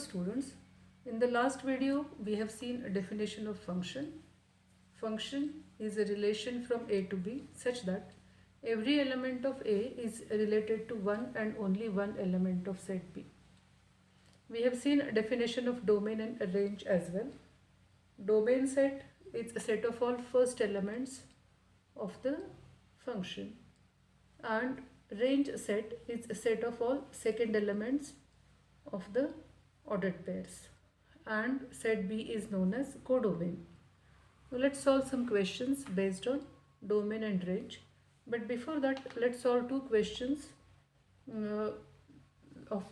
students, in the last video we have seen a definition of function. Function is a relation from A to B such that every element of A is related to one and only one element of set B. We have seen a definition of domain and a range as well. Domain set is a set of all first elements of the function, and range set is a set of all second elements of the ordered pairs, and set B is known as codomain. Now let's solve some questions based on domain and range. But before that, let's solve two questions of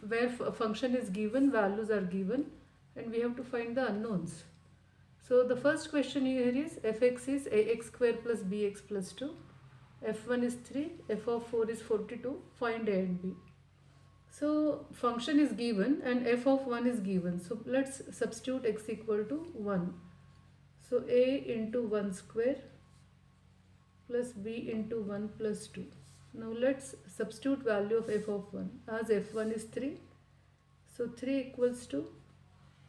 where a function is given, values are given, and we have to find the unknowns. So the first question here is fx is ax square plus bx plus 2, f1 is 3, f of 4 is 42, find a and b. So function is given and f of 1 is given. So let's substitute x equal to 1. So a into 1 square plus b into 1 plus 2. Now let's substitute value of f of 1. As f1 is 3, so 3 equals to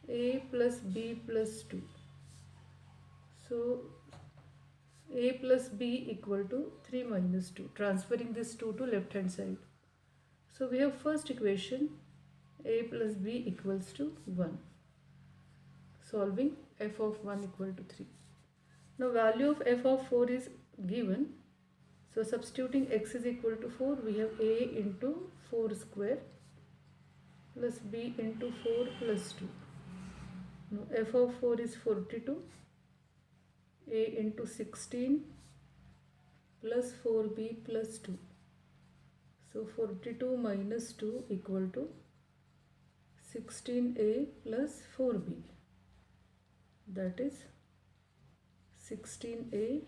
a plus b plus 2. So a plus b equal to 3 minus 2. Transferring this 2 to left hand side. So we have first equation a plus b equals to 1. Solving f of 1 equal to 3. Now value of f of 4 is given. So substituting x is equal to 4, we have a into 4 square plus b into 4 plus 2. Now f of 4 is 42, a into 16 plus 4b plus 2. So 42 minus 2 equal to 16a plus 4b. That is 16a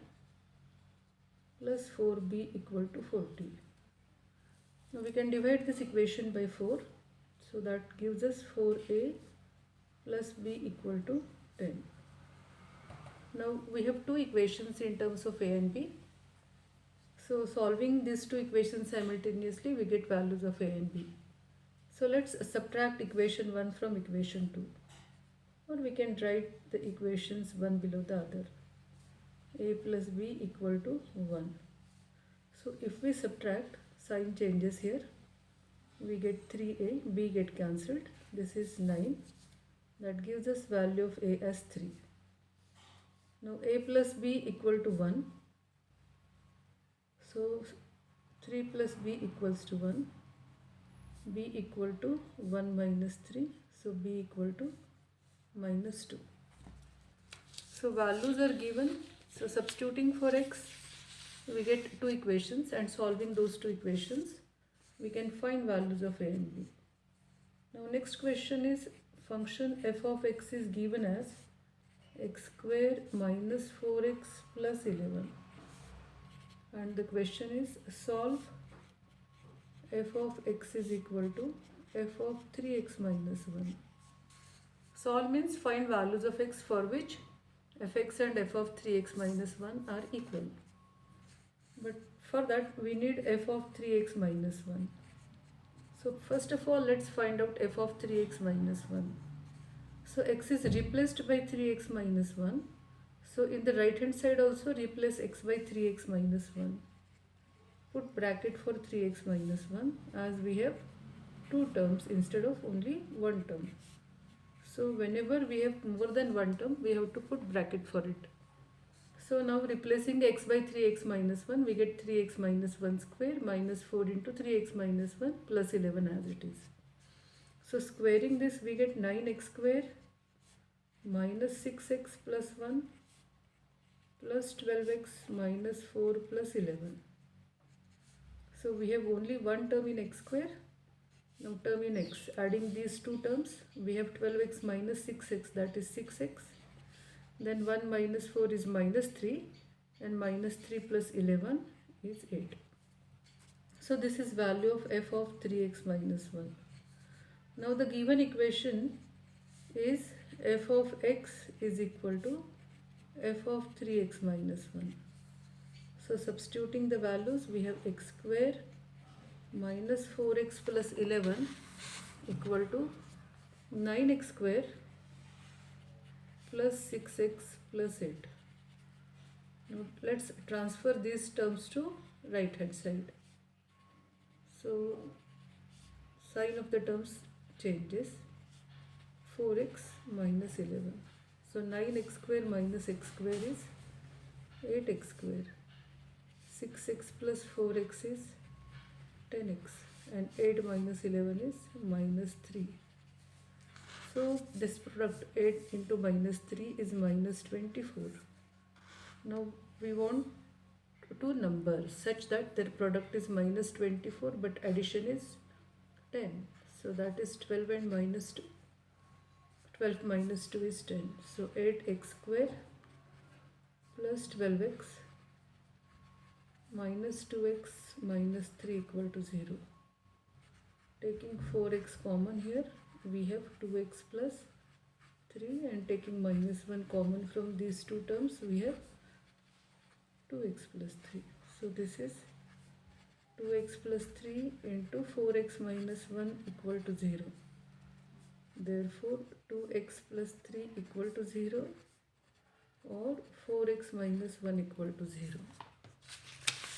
plus 4b equal to 40. Now we can divide this equation by 4. So that gives us 4a plus b equal to 10. Now we have two equations in terms of a and b. So solving these two equations simultaneously, we get values of a and b. So let's subtract equation 1 from equation 2. Or we can write the equations one below the other. A plus b equal to 1. So if we subtract, sign changes here. We get 3a, b get cancelled. This is 9. That gives us value of a as 3. Now a plus b equal to 1. So 3 plus b equals to 1. B equal to 1 minus 3. So b equal to minus 2. So values are given. So substituting for x, we get two equations, and solving those two equations, we can find values of a and b. Now next question is function f of x is given as x square minus 4x plus 11. And the question is solve f of x is equal to f of 3x minus 1. Solve means find values of x for which fx and f of 3x minus 1 are equal. But for that we need f of 3x minus 1. So first of all, let's find out f of 3x minus 1. So x is replaced by 3x minus 1. So in the right hand side also replace x by 3x minus 1. Put bracket for 3x minus 1, as we have two terms instead of only one term. So whenever we have more than one term, we have to put bracket for it. So now replacing x by 3x minus 1, we get 3x minus 1 square minus 4 into 3x minus 1 plus 11 as it is. So squaring this, we get 9x square minus 6x plus 1 plus 12x minus 4 plus 11. So we have only one term in x square. Now term in x, adding these two terms, we have 12x minus 6x, that is 6x. Then 1 minus 4 is minus 3, and minus 3 plus 11 is 8. So this is value of f of 3x minus 1. Now the given equation is f of x is equal to f of 3x minus 1. So substituting the values, we have x square minus 4x plus 11 equal to 9x square plus 6x plus 8. Now let's transfer these terms to right hand side. So sign of the terms changes. 4x minus 11. So 9x square minus x square is 8x square. 6x plus 4x is 10x, and 8 minus 11 is minus 3. So this product 8 into minus 3 is minus 24. Now we want two numbers such that their product is minus 24 but addition is 10. So that is 12 and minus 2. 12 minus 2 is 10. So 8x square plus 12x minus 2x minus 3 equal to 0. Taking 4x common here, we have 2x plus 3, and taking minus 1 common from these two terms, we have 2x plus 3. So this is 2x plus 3 into 4x minus 1 equal to 0. Therefore 2x plus 3 equal to 0, or 4x minus 1 equal to 0.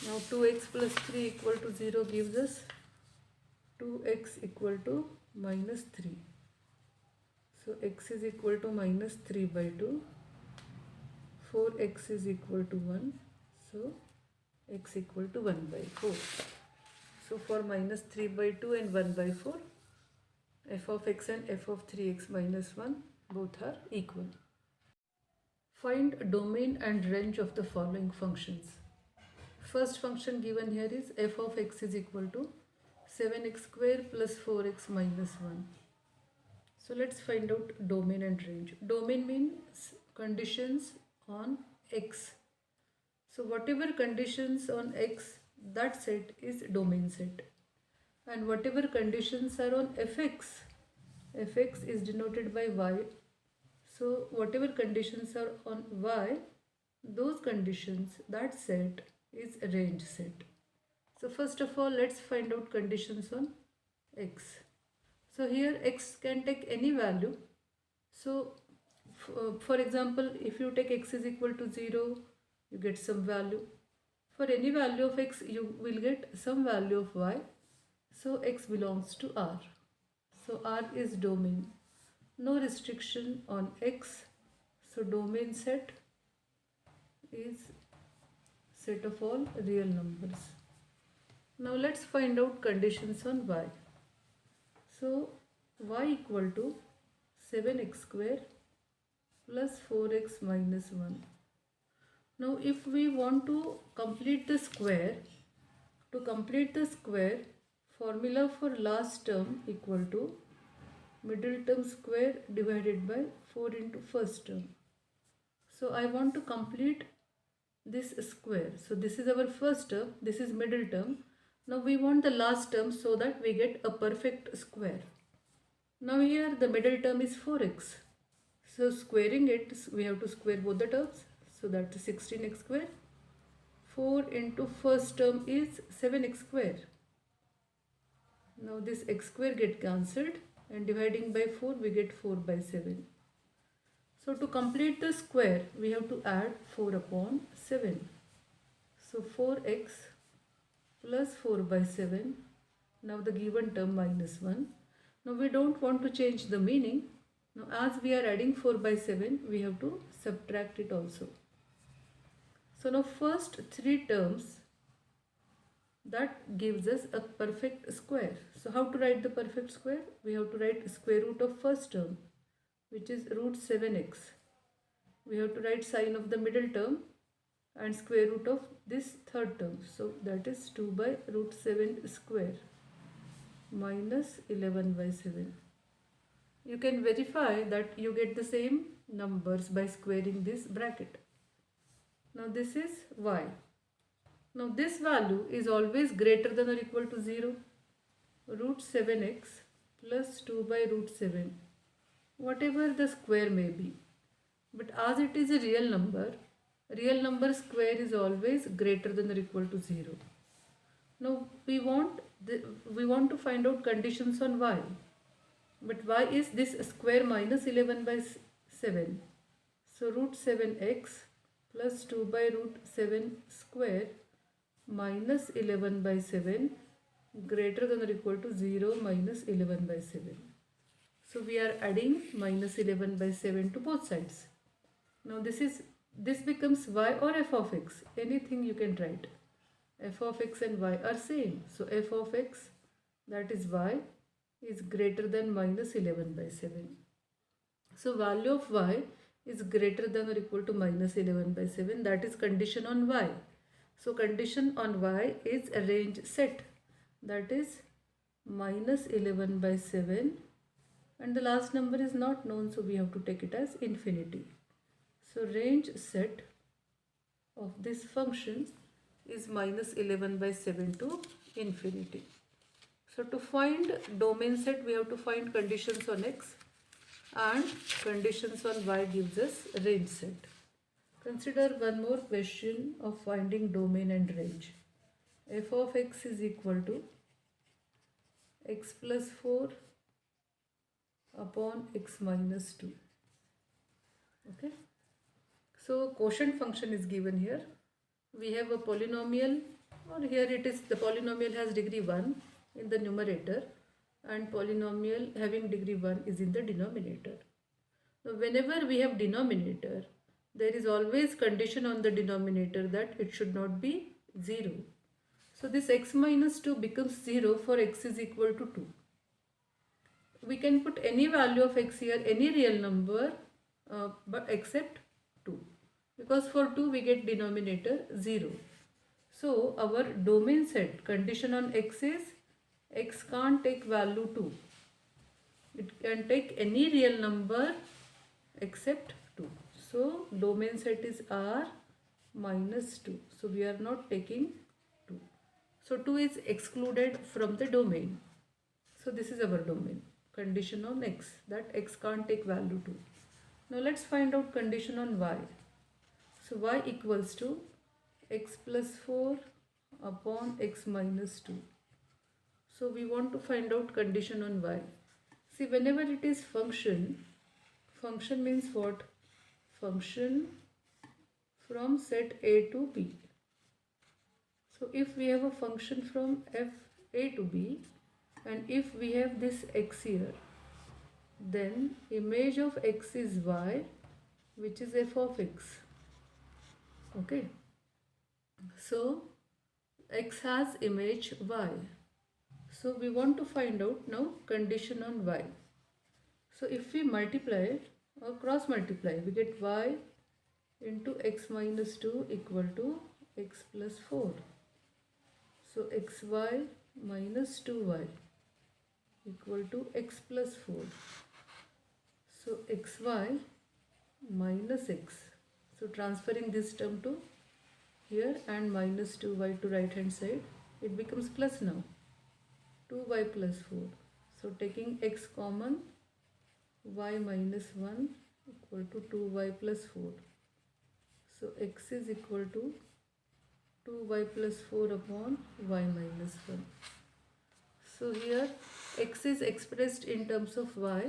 Now 2x plus 3 equal to 0 gives us 2x equal to minus 3. So x is equal to minus 3 by 2. 4x is equal to 1. So x equal to 1 by 4. So for minus 3 by 2 and 1 by 4, f of x and f of 3x minus 1 both are equal. Find domain and range of the following functions. First function given here is f of x is equal to 7x square plus 4x minus 1. So let's find out domain and range. Domain means conditions on x. So whatever conditions on x, that set is domain set. And whatever conditions are on fx, fx is denoted by y. So whatever conditions are on y, those conditions, that set is a range set. So first of all, let's find out conditions on x. So here x can take any value. So for example, if you take x is equal to 0, you get some value. For any value of x, you will get some value of y. So x belongs to R. So R is domain. No restriction on x. So domain set is set of all real numbers. Now let's find out conditions on y. So y equal to 7x square plus 4x minus 1. Now if we want to complete the square, formula for last term equal to middle term square divided by 4 into first term. So I want to complete this square. So this is our first term, this is middle term. Now we want the last term so that we get a perfect square. Now here the middle term is 4x. So squaring it, we have to square both the terms. So that is 16x square. 4 into first term is 7x square. Now this x square get cancelled, and dividing by 4 we get 4 by 7. So to complete the square, we have to add 4 upon 7. So 4x plus 4 by 7. Now the given term minus 1. Now we don't want to change the meaning. Now as we are adding 4 by 7, we have to subtract it also. So now first 3 terms, that gives us a perfect square. So how to write the perfect square? We have to write square root of first term, which is root 7x. We have to write sign of the middle term and square root of this third term. So that is 2 by root 7 square minus 11 by 7. You can verify that you get the same numbers by squaring this bracket. Now this is y. Now this value is always greater than or equal to 0. Root 7x plus 2 by root 7. Whatever the square may be. But as it is a real number square is always greater than or equal to 0. Now we want to find out conditions on y. But y is this square minus 11 by 7. So root 7x plus 2 by root 7 square minus 11 by 7 greater than or equal to 0 minus 11 by 7. So we are adding minus 11 by 7 to both sides. Now this becomes y or f of x. Anything you can write. F of x and y are same. So f of x, that is y, is greater than minus 11 by 7. So value of y is greater than or equal to minus 11 by 7. That is condition on y. So condition on y is a range set. That is minus 11 by 7. And the last number is not known, so we have to take it as infinity. So range set of this function is minus 11 by 7 to infinity. So to find domain set, we have to find conditions on x, and conditions on y gives us range set. Consider one more question of finding domain and range. F of x is equal to x plus 4 upon x minus 2. Okay. So quotient function is given here. We have a polynomial, or here it is the polynomial has degree 1 in the numerator and polynomial having degree 1 is in the denominator. Now whenever we have denominator, there is always condition on the denominator that it should not be 0. So this x minus 2 becomes 0 for x is equal to 2. We can put any value of x here, any real number, but except 2. Because for 2 we get denominator 0. So our domain set condition on x is x can't take value 2. It can take any real number except 2. So domain set is R minus 2. So we are not taking 2. So 2 is excluded from the domain. So this is our domain. Condition on x, that x can't take value 2. Now let's find out condition on y. So y equals to x plus 4 upon x minus 2. So we want to find out condition on y. See, whenever it is function means what? Function from set a to b. So if we have a function from f a to b, and if we have this x here, then image of x is y, which is f of x. Okay. So x has image y. So we want to find out now condition on y. So if we multiply or cross multiply, we get y into x minus 2 equal to x plus 4. So xy minus 2y equal to x plus 4. So xy minus x. So transferring this term to here and minus 2y to right hand side, it becomes plus now. 2y plus 4. So taking x common, y minus 1 equal to 2y plus 4. So x is equal to 2y plus 4 upon y minus 1. So here x is expressed in terms of y,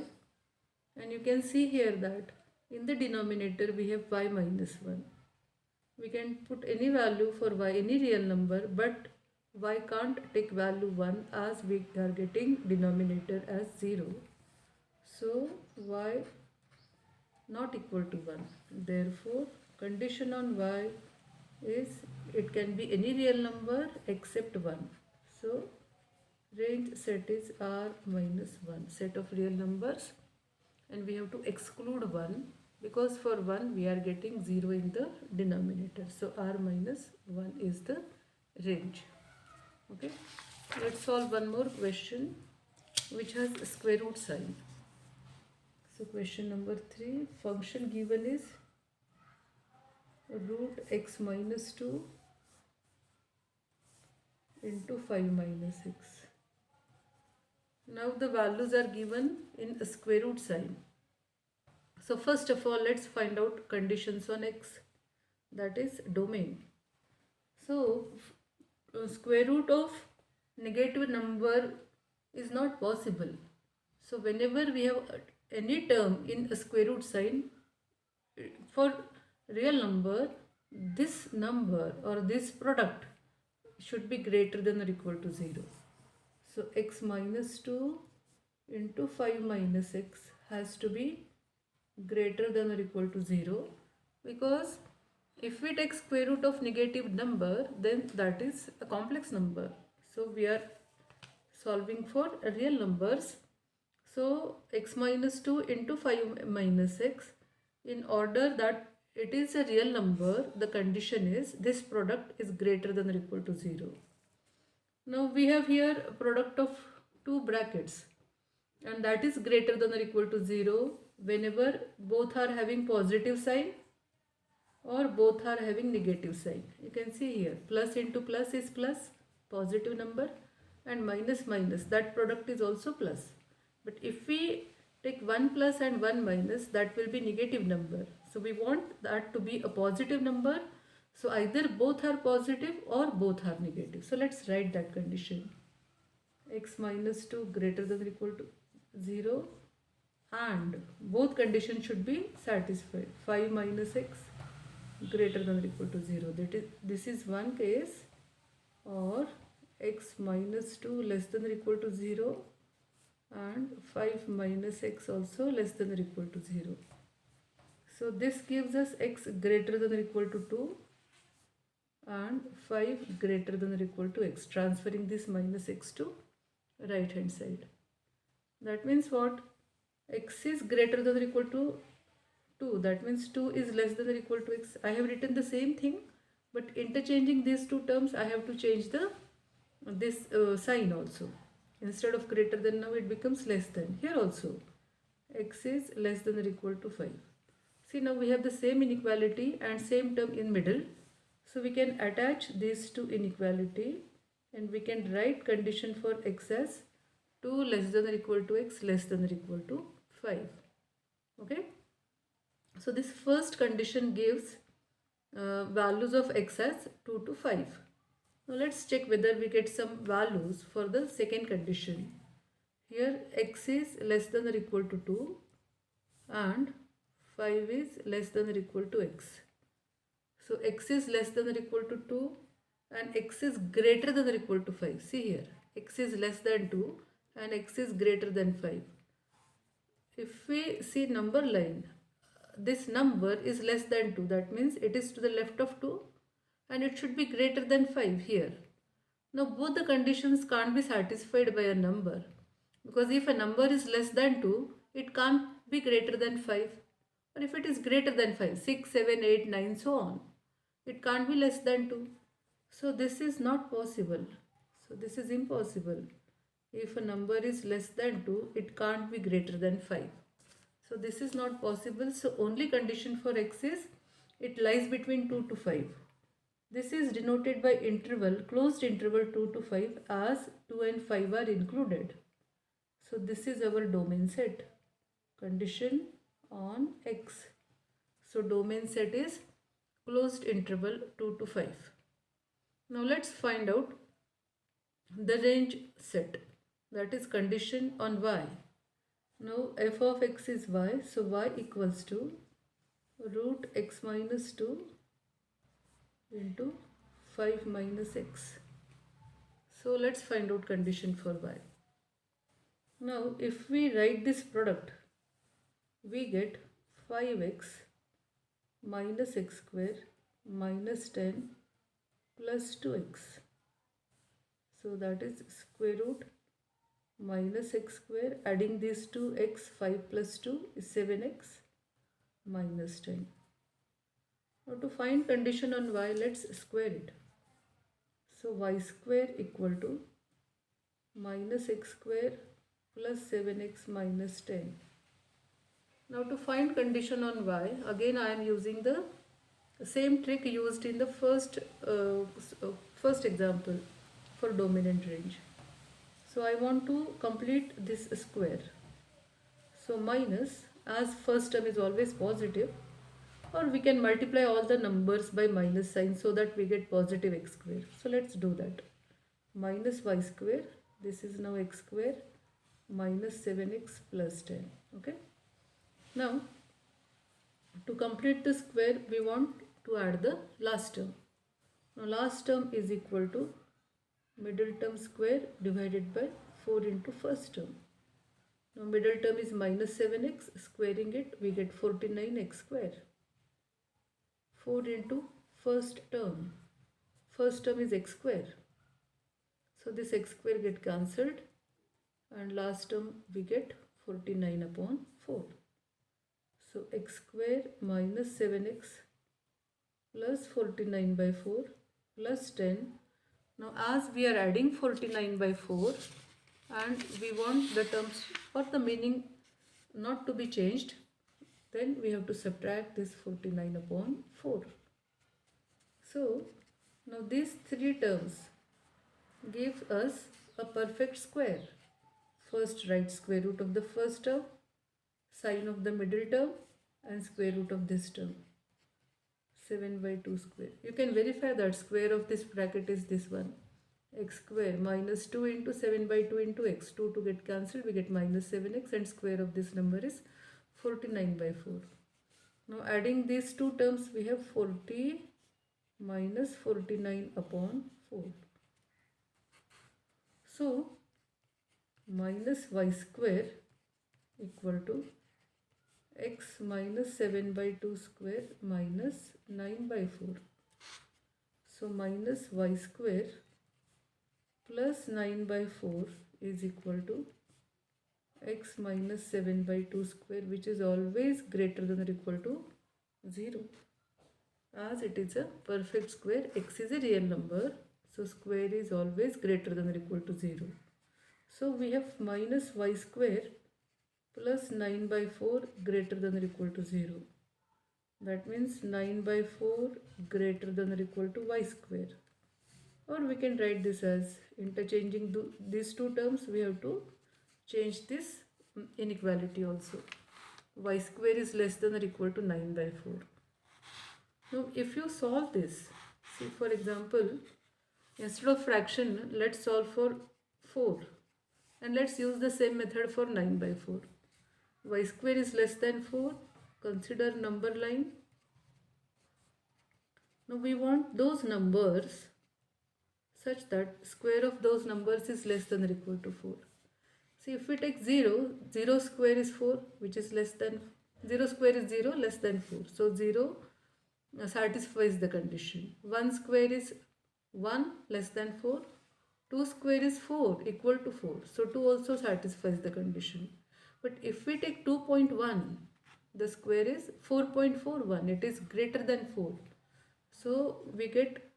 and you can see here that in the denominator we have y minus 1. We can put any value for y, any real number, but y can't take value 1 as we are getting denominator as 0. So y not equal to 1. Therefore condition on y is it can be any real number except 1. So range set is R minus 1, set of real numbers, and we have to exclude 1 because for 1 we are getting 0 in the denominator. So R minus 1 is the range. Okay, let's solve one more question which has square root sign. So question number 3, function given is root x minus 2 into 5 minus 6. Now the values are given in a square root sign. So first of all, let's find out conditions on x, that is domain. So square root of negative number is not possible. So whenever we have any term in a square root sign, for real number, this number or this product should be greater than or equal to 0. So x minus 2 into 5 minus x has to be greater than or equal to 0, because if we take square root of negative number, then that is a complex number. So we are solving for real numbers. So x minus 2 into 5 minus x, in order that it is a real number, the condition is this product is greater than or equal to 0. Now we have here a product of two brackets, and that is greater than or equal to 0 whenever both are having positive sign or both are having negative sign. You can see here plus into plus is plus, positive number, and minus minus, that product is also plus. But if we take 1 plus and 1 minus, that will be negative number. So we want that to be a positive number. So either both are positive or both are negative. So let's write that condition. X minus 2 greater than or equal to 0, and both conditions should be satisfied. 5 minus x greater than or equal to 0. This is one case, or x minus 2 less than or equal to 0 and 5 minus x also less than or equal to 0. So this gives us x greater than or equal to 2 and 5 greater than or equal to x, transferring this minus x to right hand side. That means what? X is greater than or equal to 2, that means 2 is less than or equal to x. I have written the same thing, but interchanging these two terms, I have to change this sign also. Instead of greater than, now it becomes less than. Here also x is less than or equal to 5. See, now we have the same inequality and same term in middle. So we can attach these two inequality and we can write condition for x as 2 less than or equal to x less than or equal to 5. Okay. So this first condition gives values of x as 2 to 5. Now let's check whether we get some values for the second condition. Here x is less than or equal to 2 and 5 is less than or equal to x. So x is less than or equal to 2 and x is greater than or equal to 5. See here, x is less than 2 and x is greater than 5. If we see number line, this number is less than 2, that means it is to the left of 2 and it should be greater than 5 here. Now both the conditions can't be satisfied by a number, because if a number is less than 2, it can't be greater than 5, or if it is greater than 5, 6, 7, 8, 9, so on, it can't be less than 2. So this is not possible. So this is impossible. If a number is less than 2, it can't be greater than 5. So this is not possible. So only condition for x is it lies between 2 to 5. This is denoted by interval, closed interval 2 to 5, as 2 and 5 are included. So this is our domain set. Condition on x. So domain set is closed interval 2 to 5. Now let's find out the range set, that is condition on y. Now f of x is y, so y equals to root x minus 2 into 5 minus x. So let's find out condition for y. Now if we write this product, we get 5x minus x square minus 10 plus 2x. So that is square root minus x square, adding these two x, 5 plus 2 is 7x minus 10. Now to find condition on y, let's square it. So y square equal to minus x square plus 7x minus 10. Now to find condition on y, again I am using the same trick used in the first example for domain and range. So I want to complete this square. So minus, as first term is always positive, or we can multiply all the numbers by minus sign so that we get positive x square. So let's do that. Minus y square, this is now x square, minus 7x plus 10. Okay. Now to complete the square we want to add the last term. Now last term is equal to middle term square divided by 4 into first term. Now middle term is minus 7x, squaring it we get 49x square. 4 into first term. First term is x square. So this x square get cancelled and last term we get 49 upon 4. So x square minus 7x plus 49 by 4 plus 10. Now as we are adding 49 by 4 and we want the terms for the meaning not to be changed, then we have to subtract this 49 upon 4. So now these three terms give us a perfect square. First write square root of the first term, sine of the middle term and square root of this term. 7 by 2 square. You can verify that square of this bracket is this one. X square minus 2 into 7 by 2 into x. 2 to get cancelled, we get minus 7x and square of this number is 49 by 4. Now adding these two terms we have 40 minus 49 upon 4. So minus y square equal to x minus 7 by 2 square minus 9 by 4. So minus y square plus 9 by 4 is equal to x minus 7 by 2 square, which is always greater than or equal to 0. As it is a perfect square, x is a real number, so square is always greater than or equal to 0. So we have minus y square plus 9 by 4 greater than or equal to 0. That means 9 by 4 greater than or equal to y square. Or we can write this as interchanging these two terms, we have to change this inequality also. Y square is less than or equal to 9 by 4. Now if you solve this, see for example, instead of fraction, let's solve for 4. And let's use the same method for 9 by 4. Y square is less than 4. Consider number line. Now we want those numbers such that square of those numbers is less than or equal to 4. See, if we take 0, 0 square is 4, which is less than 0 square is 0, less than 4. So 0 satisfies the condition. 1 square is 1, less than 4. 2 square is 4, equal to 4. So 2 also satisfies the condition. But if we take 2.1, the square is 4.41. It is greater than 4. So we get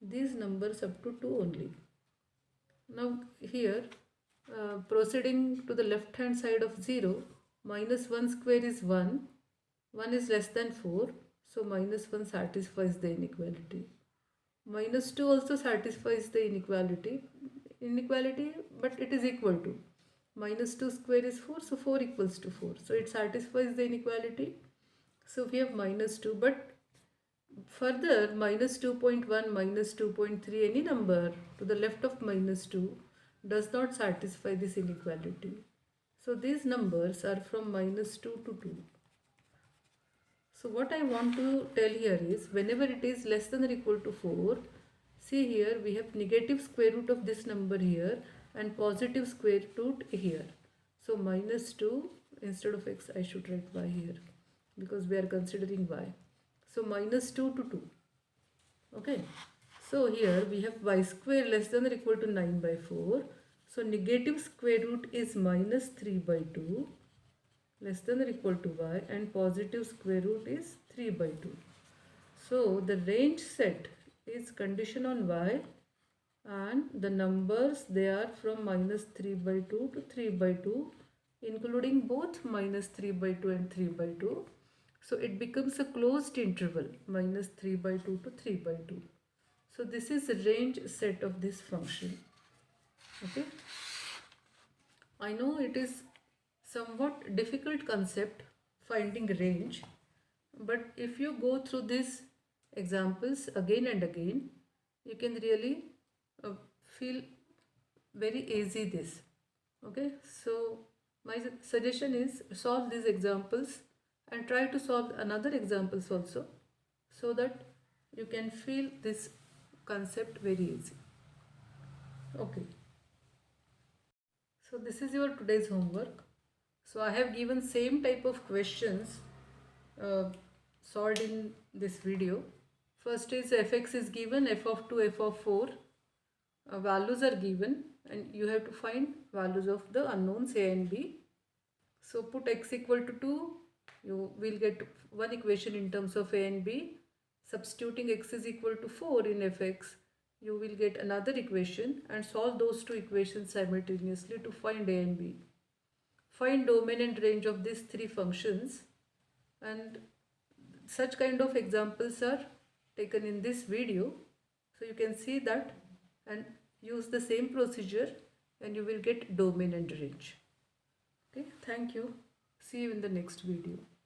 these numbers up to 2 only. Now here, proceeding to the left hand side of 0, minus 1 square is 1. 1 is less than 4. So minus 1 satisfies the inequality. Minus 2 also satisfies the inequality, but it is equal to. Minus 2 square is 4, so 4 equals to 4. So it satisfies the inequality. So we have minus 2, but further minus 2.1, minus 2.3, any number to the left of minus 2 does not satisfy this inequality. So these numbers are from minus 2 to 2. So what I want to tell here is, whenever it is less than or equal to 4, see here we have negative square root of this number here and positive square root here. So minus 2, instead of x I should write y here because we are considering y. So minus 2 to 2. Okay. So here we have y square less than or equal to 9 by 4. So negative square root is minus 3 by 2. Less than or equal to y, and positive square root is 3 by 2. So the range set is condition on y, and the numbers they are from minus 3 by 2 to 3 by 2, including both minus 3 by 2 and 3 by 2. So it becomes a closed interval, minus 3 by 2 to 3 by 2. So this is the range set of this function. Okay. I know it is somewhat difficult concept, finding range, but if you go through these examples again and again, you can really feel very easy this. Okay, so my suggestion is solve these examples and try to solve another examples also, so that you can feel this concept very easy. Okay, so this is your today's homework. So I have given same type of questions uh, solved in this video. First is fx is given, f of 2, f of 4. Values are given and you have to find values of the unknowns a and b. So put x equal to 2, you will get one equation in terms of a and b. Substituting x is equal to 4 in fx, you will get another equation, and solve those two equations simultaneously to find a and b. Find domain and range of these three functions, and such kind of examples are taken in this video. So you can see that and use the same procedure and you will get domain and range. Okay, thank you. See you in the next video.